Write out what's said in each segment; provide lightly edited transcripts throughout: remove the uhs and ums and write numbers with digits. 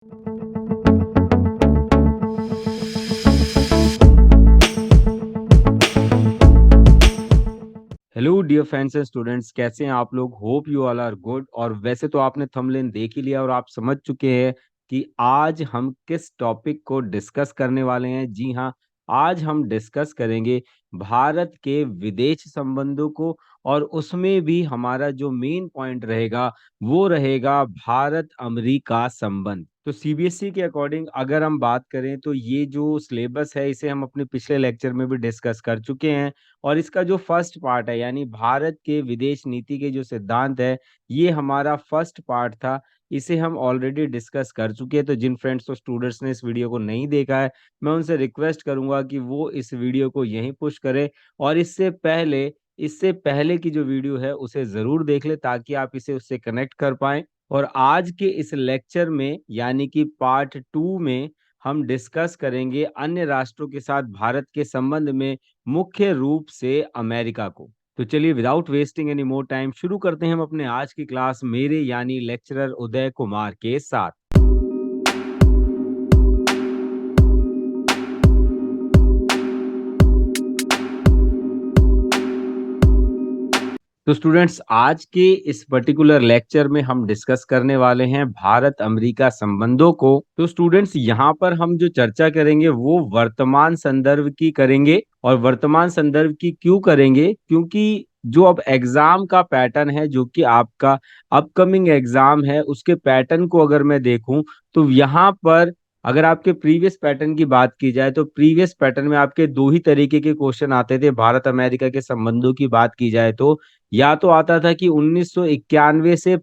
Hello dear friends and students, कैसे हैं आप लोग। Hope you all are good. और वैसे तो आपने थंबनेल देख ही लिया और आप समझ चुके हैं कि आज हम किस टॉपिक को डिस्कस करने वाले हैं। जी हाँ, आज हम डिस्कस करेंगे भारत के विदेश संबंधों को। और उसमें भी हमारा जो मेन पॉइंट रहेगा वो रहेगा भारत अमेरिका संबंध। तो सीबीएसई के अकॉर्डिंग अगर हम बात करें तो ये जो सिलेबस है इसे हम अपने पिछले लेक्चर में भी डिस्कस कर चुके हैं। और इसका जो फर्स्ट पार्ट है यानी भारत के विदेश नीति के जो सिद्धांत है, ये हमारा फर्स्ट पार्ट था। इसे हम ऑलरेडी डिस्कस कर चुके हैं। तो जिन फ्रेंड्स और स्टूडेंट्स ने इस वीडियो को नहीं देखा है, मैं उनसे रिक्वेस्ट करूंगा कि वो इस वीडियो को यहीं पुश करें। और इससे पहले की जो वीडियो है उसे जरूर देख ले ताकि आप इसे उससे कनेक्ट कर पाएं। और आज के इस लेक्चर में यानी कि पार्ट 2 में हम डिस्कस करेंगे अन्य राष्ट्रों के साथ भारत के संबंध में, मुख्य रूप से अमेरिका को। तो चलिए without wasting any more time शुरू करते हैं हम अपने आज की क्लास मेरे यानी लेक्चरर उदय कुमार के साथ। तो स्टूडेंट्स, आज के इस पर्टिकुलर लेक्चर में हम डिस्कस करने वाले हैं भारत अमेरिका संबंधों को। तो स्टूडेंट्स, यहाँ पर हम जो चर्चा करेंगे वो वर्तमान संदर्भ की करेंगे। और वर्तमान संदर्भ की क्यों करेंगे, क्योंकि जो अब एग्जाम का पैटर्न है, जो कि आपका अपकमिंग एग्जाम है, उसके पैटर्न को अगर मैं देखूं तो यहाँ पर अगर आपके प्रीवियस पैटर्न की बात की जाए तो प्रीवियस पैटर्न में आपके दो ही तरीके के क्वेश्चन आते थे। भारत अमेरिका के संबंधों की बात की जाए तो या तो आता था कि 1991 से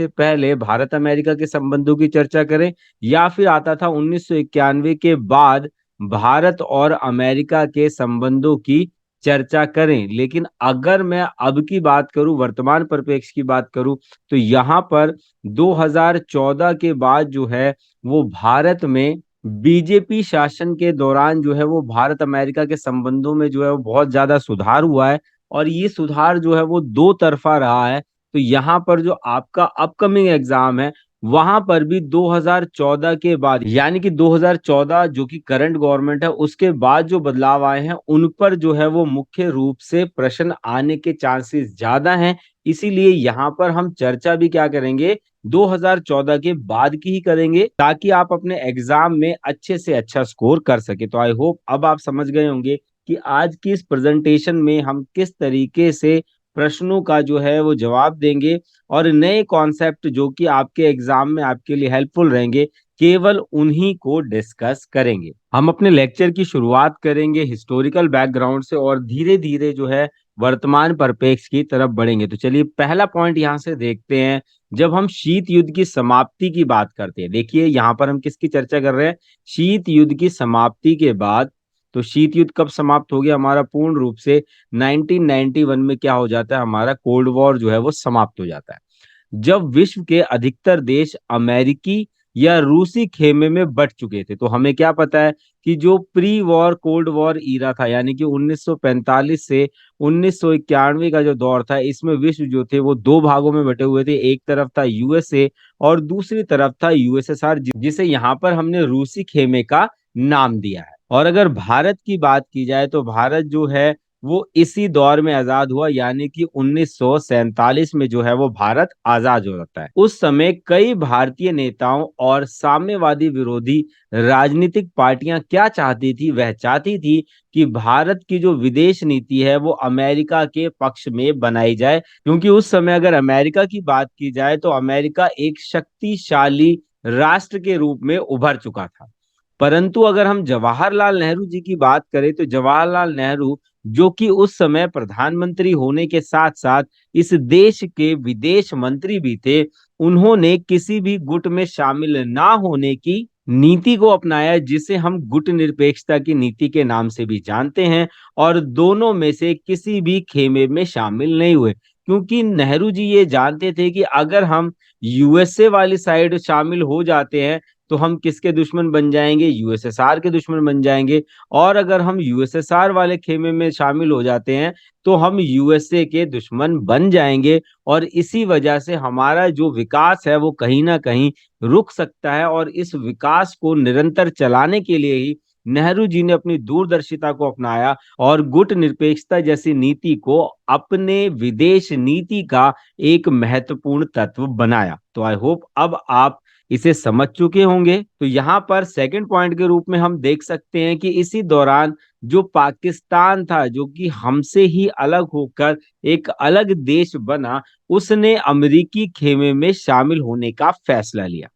पहले भारत अमेरिका के संबंधों की चर्चा करें, या फिर आता था 1991 के बाद भारत और अमेरिका के संबंधों की चर्चा करें। लेकिन अगर मैं अब की बात करूं, वर्तमान परिप्रेक्ष्य की बात करूं, तो यहाँ पर 2014 के बाद जो है वो भारत में बीजेपी शासन के दौरान जो है वो भारत अमेरिका के संबंधों में जो है वो बहुत ज्यादा सुधार हुआ है। और ये सुधार जो है वो दो तरफा रहा है। तो यहाँ पर जो आपका अपकमिंग एग्जाम है वहां पर भी 2014 के बाद यानी कि 2014 जो कि करंट गवर्नमेंट है उसके बाद जो बदलाव आए हैं उन पर जो है वो मुख्य रूप से प्रश्न आने के चांसेस ज्यादा हैं। इसीलिए यहाँ पर हम चर्चा भी क्या करेंगे, 2014 के बाद की ही करेंगे ताकि आप अपने एग्जाम में अच्छे से अच्छा स्कोर कर सके। तो आई होप अब आप समझ गए होंगे कि आज की इस प्रेजेंटेशन में हम किस तरीके से प्रश्नों का जो है वो जवाब देंगे और नए कॉन्सेप्ट जो कि आपके एग्जाम में आपके लिए हेल्पफुल रहेंगे, केवल उन्हीं को डिस्कस करेंगे। हम अपने लेक्चर की शुरुआत करेंगे हिस्टोरिकल बैकग्राउंड से और धीरे धीरे जो है वर्तमान परिप्रेक्ष्य की तरफ बढ़ेंगे। तो चलिए पहला पॉइंट यहाँ से देखते हैं। जब हम शीत युद्ध की समाप्ति की बात करते हैं, देखिए यहाँ पर हम किसकी चर्चा कर रहे हैं, शीत युद्ध की समाप्ति के बाद। तो शीत युद्ध कब समाप्त हो गया हमारा, पूर्ण रूप से 1991 में क्या हो जाता है, हमारा कोल्ड वॉर जो है वो समाप्त हो जाता है। जब विश्व के अधिकतर देश अमेरिकी या रूसी खेमे में बट चुके थे। तो हमें क्या पता है कि जो pre war cold war era था यानी कि 1945 से 1991 का जो दौर था, इसमें विश्व जो थे वो दो भागों में बटे हुए थे। एक तरफ था यूएसए और दूसरी तरफ था यूएसएसआर, जिसे यहाँ पर हमने रूसी खेमे का नाम दिया है। और अगर भारत की बात की जाए तो भारत जो है वो इसी दौर में आजाद हुआ यानी कि 1947 में जो है वो भारत आजाद हो जाता है। उस समय कई भारतीय नेताओं और साम्यवादी विरोधी राजनीतिक पार्टियां क्या चाहती थी, वह चाहती थी कि भारत की जो विदेश नीति है वो अमेरिका के पक्ष में बनाई जाए। क्योंकि उस समय अगर अमेरिका की बात की जाए तो अमेरिका एक शक्तिशाली राष्ट्र के रूप में उभर चुका था। परंतु अगर हम जवाहरलाल नेहरू जी की बात करें तो जवाहरलाल नेहरू जो कि उस समय प्रधानमंत्री होने के साथ साथ इस देश के विदेश मंत्री भी थे, उन्होंने किसी भी गुट में शामिल ना होने की नीति को अपनाया, जिसे हम गुट निरपेक्षता की नीति के नाम से भी जानते हैं। और दोनों में से किसी भी खेमे में शामिल नहीं हुए, क्योंकि नेहरू जी ये जानते थे कि अगर हम यूएसए वाली साइड शामिल हो जाते हैं तो हम किसके दुश्मन बन जाएंगे? यूएसएसआर के दुश्मन बन जाएंगे। और अगर हम यूएसएसआर वाले खेमे में शामिल हो जाते हैं तो हम यूएसए के दुश्मन बन जाएंगे, और इसी वजह से हमारा जो विकास है वो कहीं ना कहीं रुक सकता है। और इस विकास को निरंतर चलाने के लिए ही नेहरू जी ने अपनी दूरदर्शिता को अपनाया और गुट निरपेक्षता जैसी नीति को अपने विदेश नीति का एक महत्वपूर्ण तत्व बनाया। तो आई होप अब आप इसे समझ चुके होंगे। तो यहाँ पर सेकंड पॉइंट के रूप में हम देख सकते हैं कि इसी दौरान जो पाकिस्तान था, जो कि हमसे ही अलग होकर एक अलग देश बना, उसने अमेरिकी खेमे में शामिल होने का फैसला लिया।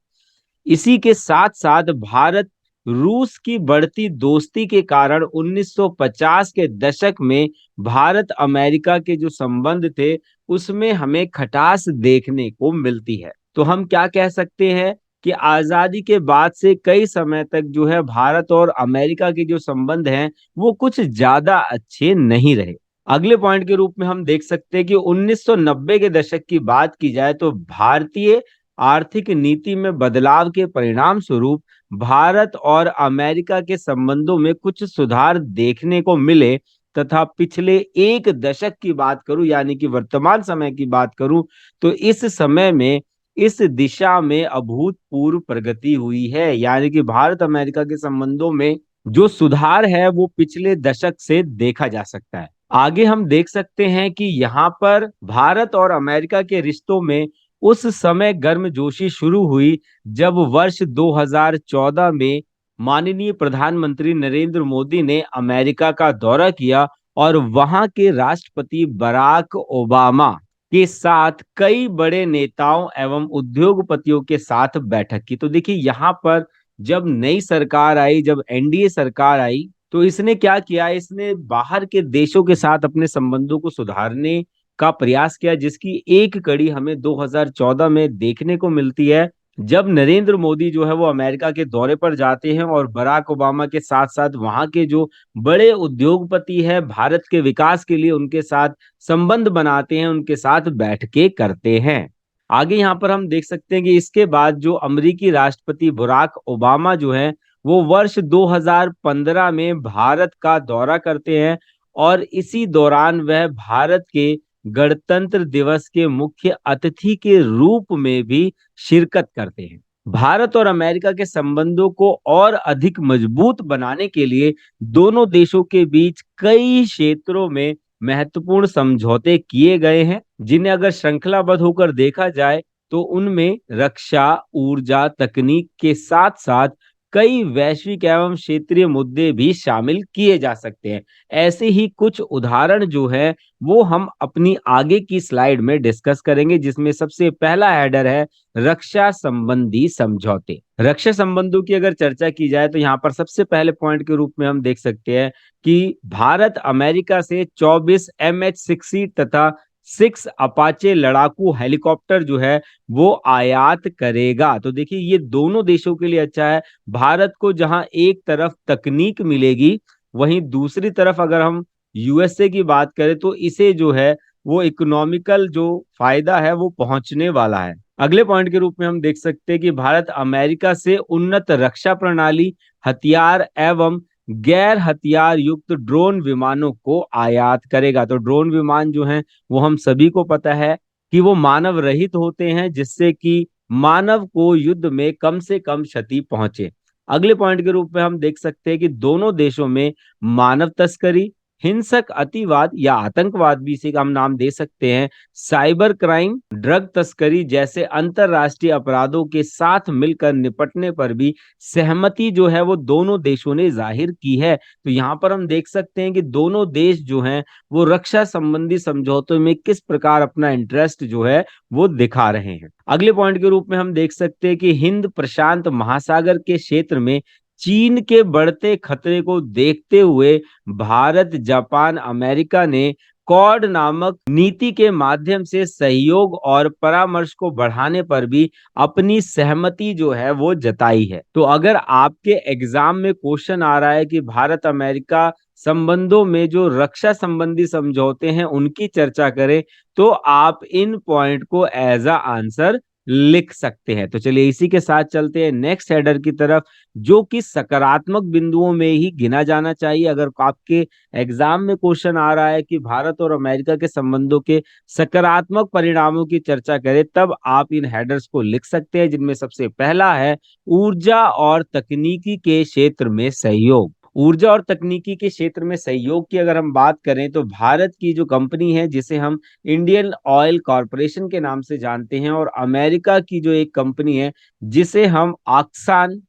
इसी के साथ साथ भारत रूस की बढ़ती दोस्ती के कारण 1950 के दशक में भारत अमेरिका के जो संबंध थे उसमें हमें खटास देखने को मिलती है। तो हम क्या कह सकते हैं कि आजादी के बाद से कई समय तक जो है भारत और अमेरिका के जो संबंध हैं वो कुछ ज्यादा अच्छे नहीं रहे। अगले पॉइंट के रूप में हम देख सकते हैं कि 1990 के दशक की बात की जाए तो भारतीय आर्थिक नीति में बदलाव के परिणाम स्वरूप भारत और अमेरिका के संबंधों में कुछ सुधार देखने को मिले, तथा पिछले एक दशक की बात करूं यानी कि वर्तमान समय की बात करूं तो इस समय में इस दिशा में अभूतपूर्व प्रगति हुई है। यानी कि भारत अमेरिका के संबंधों में जो सुधार है वो पिछले दशक से देखा जा सकता है। आगे हम देख सकते हैं कि यहाँ पर भारत और अमेरिका के रिश्तों में उस समय गर्मजोशी शुरू हुई जब वर्ष 2014 में माननीय प्रधानमंत्री नरेंद्र मोदी ने अमेरिका का दौरा किया और वहां के राष्ट्रपति बराक ओबामा के साथ कई बड़े नेताओं एवं उद्योगपतियों के साथ बैठक की। तो देखिए यहाँ पर जब नई सरकार आई, जब एनडीए सरकार आई, तो इसने क्या किया, इसने बाहर के देशों के साथ अपने संबंधों को सुधारने का प्रयास किया, जिसकी एक कड़ी हमें 2014 में देखने को मिलती है जब नरेंद्र मोदी जो है वो अमेरिका के दौरे पर जाते हैं और बराक ओबामा के साथ साथ वहां के जो बड़े उद्योगपति हैं भारत के विकास के लिए उनके साथ संबंध बनाते हैं, उनके साथ बैठ के करते हैं। आगे यहाँ पर हम देख सकते हैं कि इसके बाद जो अमेरिकी राष्ट्रपति बराक ओबामा जो है वो वर्ष 2015 में भारत का दौरा करते हैं और इसी दौरान वह भारत के गणतंत्र दिवस के मुख्य अतिथि के रूप में भी शिरकत करते हैं। भारत और अमेरिका के संबंधों को और अधिक मजबूत बनाने के लिए दोनों देशों के बीच कई क्षेत्रों में महत्वपूर्ण समझौते किए गए हैं, जिन्हें अगर श्रृंखलाबद्ध होकर देखा जाए तो उनमें रक्षा, ऊर्जा, तकनीक के साथ साथ कई वैश्विक एवं क्षेत्रीय मुद्दे भी शामिल किए जा सकते हैं। ऐसे ही कुछ उदाहरण जो है वो हम अपनी आगे की स्लाइड में डिस्कस करेंगे, जिसमें सबसे पहला हेडर है रक्षा संबंधी समझौते। रक्षा संबंधों की अगर चर्चा की जाए तो यहाँ पर सबसे पहले पॉइंट के रूप में हम देख सकते हैं कि भारत अमेरिका से 24 MH-60 तथा 6 अपाचे लड़ाकू हेलीकॉप्टर जो है वो आयात करेगा। तो देखिए ये दोनों देशों के लिए अच्छा है। भारत को जहां एक तरफ तकनीक मिलेगी, वहीं दूसरी तरफ अगर हम यूएसए की बात करें तो इसे जो है वो इकोनॉमिकल जो फायदा है वो पहुंचने वाला है। अगले पॉइंट के रूप में हम देख सकते हैं कि भारत अमेरिका से उन्नत रक्षा प्रणाली, हथियार एवं गैर हथियार युक्त ड्रोन विमानों को आयात करेगा। तो ड्रोन विमान जो हैं वो हम सभी को पता है कि वो मानव रहित होते हैं, जिससे कि मानव को युद्ध में कम से कम क्षति पहुंचे। अगले पॉइंट के रूप में हम देख सकते हैं कि दोनों देशों में मानव तस्करी, हिंसक अतिवाद या आतंकवाद भी इसी का हम नाम दे सकते हैं, साइबर क्राइम, ड्रग तस्करी जैसे अंतरराष्ट्रीय अपराधों के साथ मिलकर निपटने पर भी सहमति जो है वो दोनों देशों ने जाहिर की है। तो यहाँ पर हम देख सकते हैं कि दोनों देश जो हैं वो रक्षा संबंधी समझौतों में किस प्रकार अपना इंटरेस्ट जो है वो दिखा रहे हैं। अगले पॉइंट के रूप में हम देख सकते हैं कि हिंद प्रशांत महासागर के क्षेत्र में चीन के बढ़ते खतरे को देखते हुए भारत, जापान, अमेरिका ने क्वाड नामक नीति के माध्यम से सहयोग और परामर्श को बढ़ाने पर भी अपनी सहमति जो है वो जताई है। तो अगर आपके एग्जाम में क्वेश्चन आ रहा है कि भारत अमेरिका संबंधों में जो रक्षा संबंधी समझौते हैं उनकी चर्चा करें, तो आप इन पॉइंट को एज अ आंसर लिख सकते हैं। तो चलिए इसी के साथ चलते हैं नेक्स्ट हेडर की तरफ, जो कि सकारात्मक बिंदुओं में ही गिना जाना चाहिए। अगर आपके एग्जाम में क्वेश्चन आ रहा है कि भारत और अमेरिका के संबंधों के सकारात्मक परिणामों की चर्चा करें, तब आप इन हेडर्स को लिख सकते हैं, जिनमें सबसे पहला है ऊर्जा और तकनीकी के क्षेत्र में सहयोग। ऊर्जा और तकनीकी के क्षेत्र में सहयोग की अगर हम बात करें, तो भारत की जो कंपनी है, जिसे हम इंडियन ऑयल कॉरपोरेशन के नाम से जानते हैं, और अमेरिका की जो एक कंपनी है जिसे हम ऑक्सान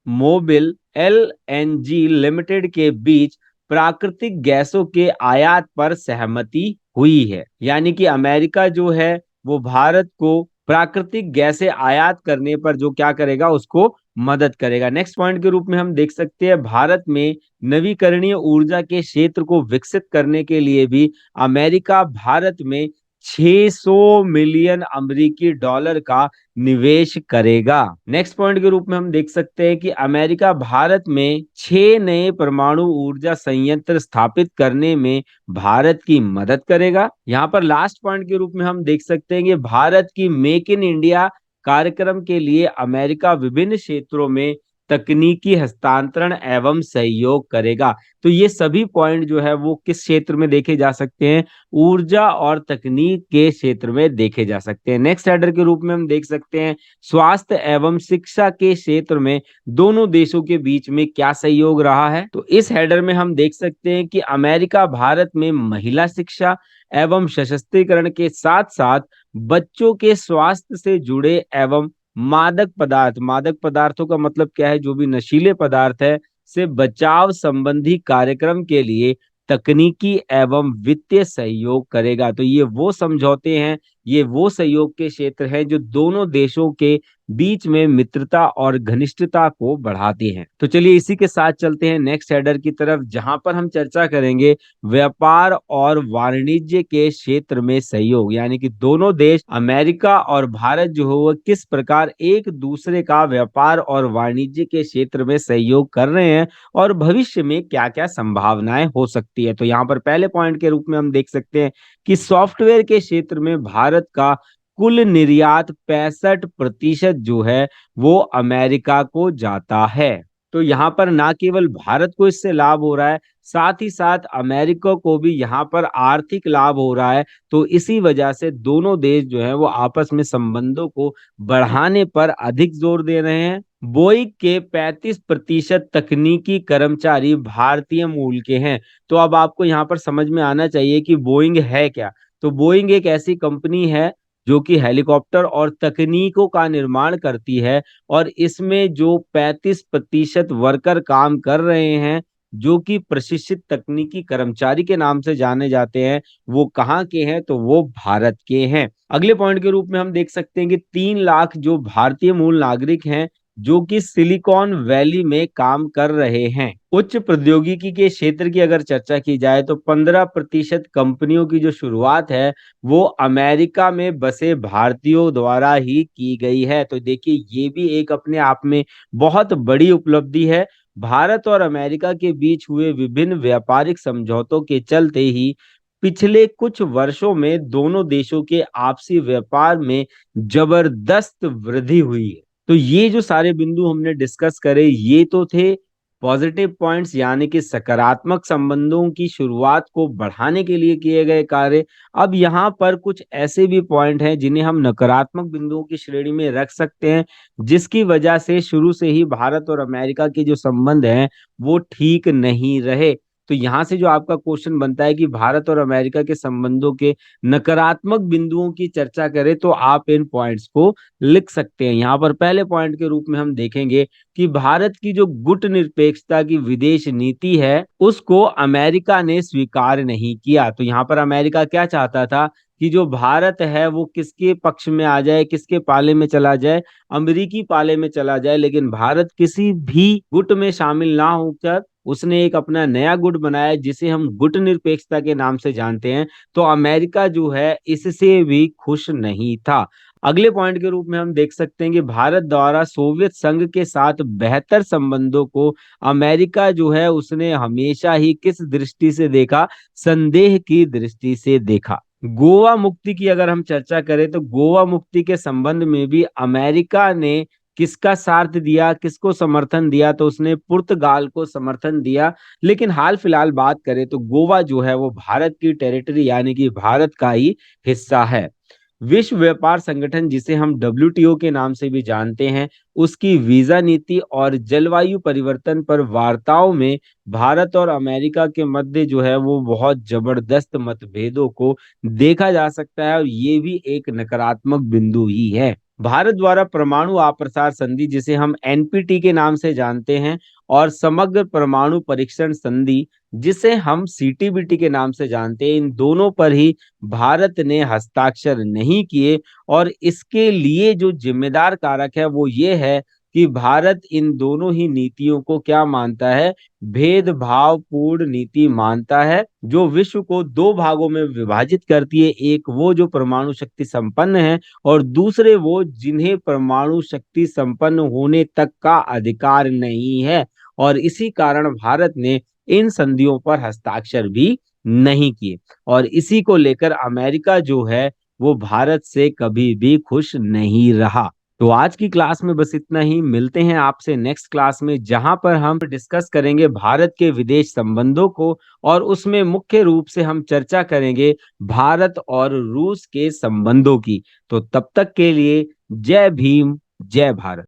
मोबिल एलएनजी लिमिटेड के बीच प्राकृतिक गैसों के आयात पर सहमति हुई है। यानी कि अमेरिका जो है वो भारत को प्राकृतिक गैसें आयात करने पर जो क्या करेगा, उसको मदद करेगा। नेक्स्ट पॉइंट के रूप में हम देख सकते हैं, भारत में नवीकरणीय ऊर्जा के क्षेत्र को विकसित करने के लिए भी अमेरिका भारत में 600 मिलियन अमेरिकी डॉलर का निवेश करेगा। नेक्स्ट पॉइंट के रूप में हम देख सकते हैं कि अमेरिका भारत में 6 नए परमाणु ऊर्जा संयंत्र स्थापित करने में भारत की मदद करेगा। यहाँ पर लास्ट पॉइंट के रूप में हम देख सकते हैं कि भारत की मेक इन इंडिया कार्यक्रम के लिए अमेरिका विभिन्न क्षेत्रों में तकनीकी हस्तांतरण एवं सहयोग करेगा। तो ये सभी पॉइंट जो है वो किस क्षेत्र में देखे जा सकते हैं, ऊर्जा और तकनीक के क्षेत्र में देखे जा सकते हैं। नेक्स्ट हेडर के रूप में हम देख सकते हैं, स्वास्थ्य एवं शिक्षा के क्षेत्र में दोनों देशों के बीच में क्या सहयोग रहा है। तो इस हेडर में हम देख सकते हैं कि अमेरिका भारत में महिला शिक्षा एवं सशक्तिकरण के साथ साथ बच्चों के स्वास्थ्य से जुड़े एवं मादक पदार्थों का मतलब क्या है, जो भी नशीले पदार्थ है से बचाव संबंधी कार्यक्रम के लिए तकनीकी एवं वित्तीय सहयोग करेगा। तो ये वो समझौते हैं, ये वो सहयोग के क्षेत्र हैं जो दोनों देशों के बीच में मित्रता और घनिष्ठता को बढ़ाती हैं। तो चलिए इसी के साथ चलते हैं नेक्स्ट हेडर की तरफ, जहां पर हम चर्चा करेंगे व्यापार और वाणिज्य के क्षेत्र में सहयोग। यानी कि दोनों देश अमेरिका और भारत जो है वो किस प्रकार एक दूसरे का व्यापार और वाणिज्य के क्षेत्र में सहयोग कर रहे हैं और भविष्य में क्या क्या संभावनाएं हो सकती है। तो यहाँ पर पहले पॉइंट के रूप में हम देख सकते हैं कि सॉफ्टवेयर के क्षेत्र में भारत का कुल निर्यात 65% जो है वो अमेरिका को जाता है। तो यहाँ पर ना केवल भारत को इससे लाभ हो रहा है, साथ ही साथ अमेरिका को भी यहाँ पर आर्थिक लाभ हो रहा है। तो इसी वजह से दोनों देश जो है वो आपस में संबंधों को बढ़ाने पर अधिक जोर दे रहे हैं। बोइंग के 35% तकनीकी कर्मचारी भारतीय मूल के हैं। तो अब आपको यहाँ पर समझ में आना चाहिए कि बोइंग है क्या। तो बोइंग एक ऐसी कंपनी है जो कि हेलीकॉप्टर और तकनीकों का निर्माण करती है, और इसमें जो 35% वर्कर काम कर रहे हैं, जो कि प्रशिक्षित तकनीकी कर्मचारी के नाम से जाने जाते हैं, वो कहाँ के हैं, तो वो भारत के हैं। अगले पॉइंट के रूप में हम देख सकते हैं कि 3 लाख जो भारतीय मूल नागरिक हैं, जो कि सिलिकॉन वैली में काम कर रहे हैं। उच्च प्रौद्योगिकी के क्षेत्र की अगर चर्चा की जाए, तो 15% कंपनियों की जो शुरुआत है वो अमेरिका में बसे भारतीयों द्वारा ही की गई है। तो देखिए ये भी एक अपने आप में बहुत बड़ी उपलब्धि है। भारत और अमेरिका के बीच हुए विभिन्न व्यापारिक समझौतों के चलते ही पिछले कुछ वर्षों में दोनों देशों के आपसी व्यापार में जबरदस्त वृद्धि हुई है। तो ये जो सारे बिंदु हमने डिस्कस करे, ये तो थे पॉजिटिव पॉइंट्स, यानी कि सकारात्मक संबंधों की शुरुआत को बढ़ाने के लिए किए गए कार्य। अब यहाँ पर कुछ ऐसे भी पॉइंट हैं जिन्हें हम नकारात्मक बिंदुओं की श्रेणी में रख सकते हैं, जिसकी वजह से शुरू से ही भारत और अमेरिका के जो संबंध हैं वो ठीक नहीं रहे। तो यहाँ से जो आपका क्वेश्चन बनता है कि भारत और अमेरिका के संबंधों के नकारात्मक बिंदुओं की चर्चा करें, तो आप इन पॉइंट्स को लिख सकते हैं। यहाँ पर पहले पॉइंट के रूप में हम देखेंगे कि भारत की जो गुटनिरपेक्षता की विदेश नीति है, उसको अमेरिका ने स्वीकार नहीं किया। तो यहाँ पर अमेरिका क्या चाहता था कि जो भारत है वो किसके पक्ष में आ जाए, किसके पाले में चला जाए, अमेरिकी पाले में चला जाए। लेकिन भारत किसी भी गुट में शामिल ना होकर उसने एक अपना नया गुट बनाया, जिसे हम गुटनिरपेक्षता के नाम से जानते हैं। तो अमेरिका जो है इससे भी खुश नहीं था। अगले पॉइंट के रूप में हम देख सकते हैं कि भारत द्वारा सोवियत संघ के साथ बेहतर संबंधों को अमेरिका जो है उसने हमेशा ही किस दृष्टि से देखा, संदेह की दृष्टि से देखा। गोवा मुक्ति की अगर हम चर्चा करें तो गोवा मुक्ति के संबंध में भी अमेरिका ने किसका साथ दिया, किसको समर्थन दिया, तो उसने पुर्तगाल को समर्थन दिया। लेकिन हाल फिलहाल बात करें तो गोवा जो है वो भारत की टेरिटरी यानी कि भारत का ही हिस्सा है। विश्व व्यापार संगठन जिसे हम डब्ल्यूटीओ के नाम से भी जानते हैं, उसकी वीजा नीति और जलवायु परिवर्तन पर वार्ताओं में भारत और अमेरिका के मध्य जो है वो बहुत जबरदस्त मतभेदों को देखा जा सकता है, और ये भी एक नकारात्मक बिंदु ही है। भारत द्वारा परमाणु अप्रसार संधि जिसे हम एनपीटी के नाम से जानते हैं, और समग्र परमाणु परीक्षण संधि जिसे हम सीटीबीटी के नाम से जानते हैं, इन दोनों पर ही भारत ने हस्ताक्षर नहीं किए। और इसके लिए जो जिम्मेदार कारक है वो ये है कि भारत इन दोनों ही नीतियों को क्या मानता है, भेदभावपूर्ण नीति मानता है, जो विश्व को दो भागों में विभाजित करती है। एक वो जो परमाणु शक्ति संपन्न है, और दूसरे वो जिन्हें परमाणु शक्ति संपन्न होने तक का अधिकार नहीं है। और इसी कारण भारत ने इन संधियों पर हस्ताक्षर भी नहीं किए, और इसी को लेकर अमेरिका जो है वो भारत से कभी भी खुश नहीं रहा। तो आज की क्लास में बस इतना ही। मिलते हैं आपसे नेक्स्ट क्लास में, जहां पर हम डिस्कस करेंगे भारत के विदेश संबंधों को, और उसमें मुख्य रूप से हम चर्चा करेंगे भारत और रूस के संबंधों की। तो तब तक के लिए जय भीम, जय भारत।